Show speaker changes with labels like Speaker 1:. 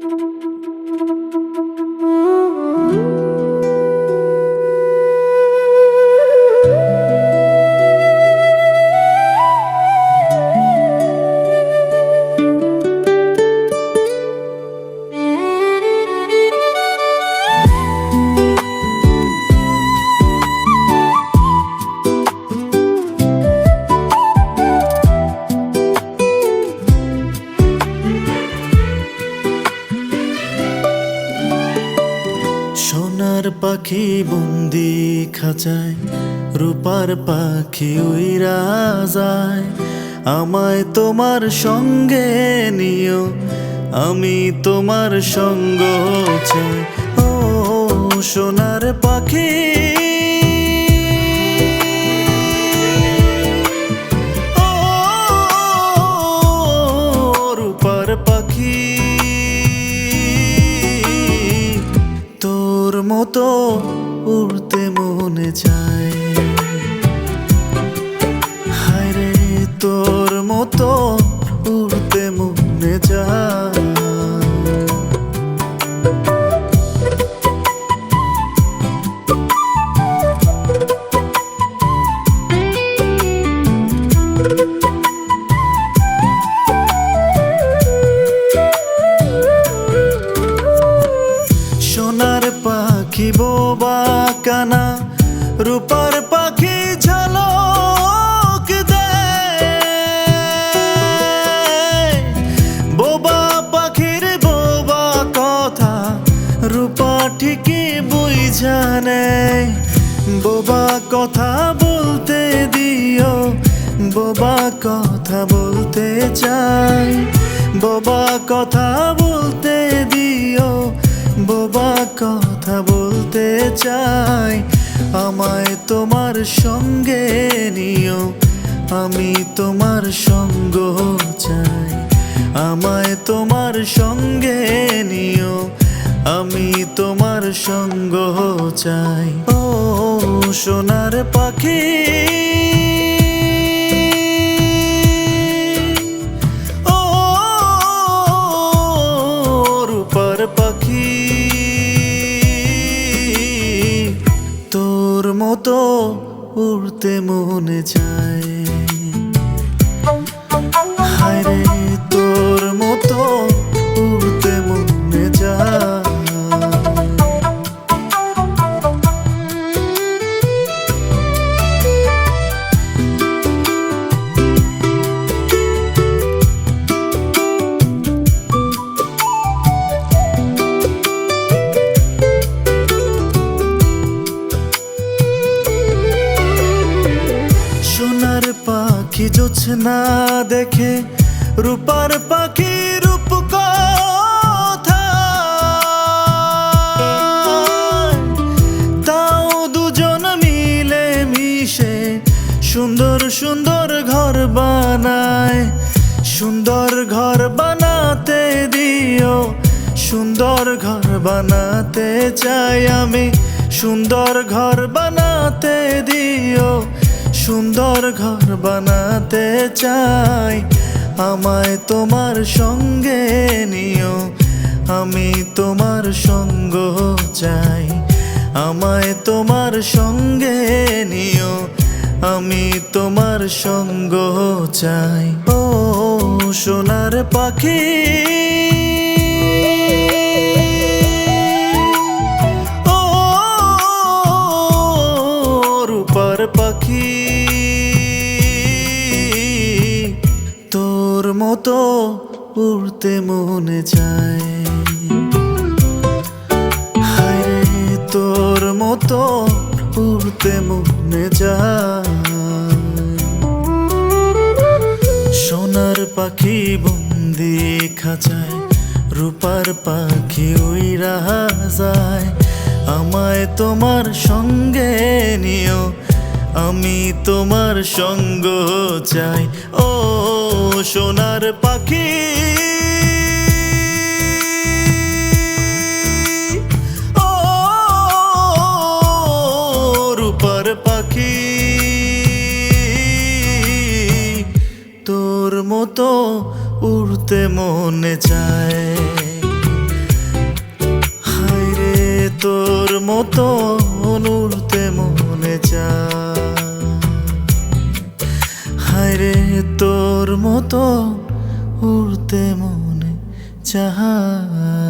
Speaker 1: সোনার পাখি বন্দি খাঁচায়, রূপার পাখি উইরা যায়। আমায় তোমার সঙ্গে নিও, আমি তোমার সঙ্গ চাই। ও সোনার পাখি, ও রূপার পাখি, তোর মতো উড়তে মনে চায়। হায় রে, তোর মতো উড়তে মনে চায়। সোনার পাখি বোবা কানা, রূপার পাখি ঝলক দেয়। বোবা পাখির বোবা কথা, রূপা ঠিকই বুঝা নেয়। বোবা কথা বলতে দিও, বোবা কথা বলতে চাই। বোবা কথা বলতে দিও, বোবা কথা বলতে চাই। আমায় তোমার সঙ্গে নিও, আমি তোমার সঙ্গ চাই। আমায় তোমার সঙ্গে নিও, আমি তোমার সঙ্গ চাই। ও সোনার পাখি, ও রূপার পাখি, তোর মতো উড়তে মনে চায়। হায় রে, তোর মতো উড়তে মনে চায়। সোনার পাখি জোছনা দেখে, রূপার পাখি রূপ কথায়। তাও দুজন মিলে মিশে সুন্দর সুন্দর ঘর বানায়। সুন্দর ঘর বানাতে দিও, সুন্দর ঘর বানাতে চাই আমি। সুন্দর ঘর বানাতে দিও, সুন্দর ঘর বানাতে চাই। আমায় তোমার সঙ্গে নিও, আমি তোমার সঙ্গ চাই। আমায় তোমার সঙ্গে নিও, আমি তোমার সঙ্গ চাই। ও সোনার পাখি, ও রূপার পাখি, তোর মতো উড়তে মনে চায়। হায় রে, তোর মতো উড়তে মনে চায়। সোনার পাখি বন্দি খাঁচায়, রূপার পাখি উইরা যায়। আমায় তোমার সঙ্গে নিও, আমি তোমার সঙ্গ চাই। ও সোনার পাখি, ও রূপার পাখি, তোর মতো উড়তে মনে চায়। মতো উড়তে মনে চায়। হায়রে তোর মতো উড়তে মনে চায়।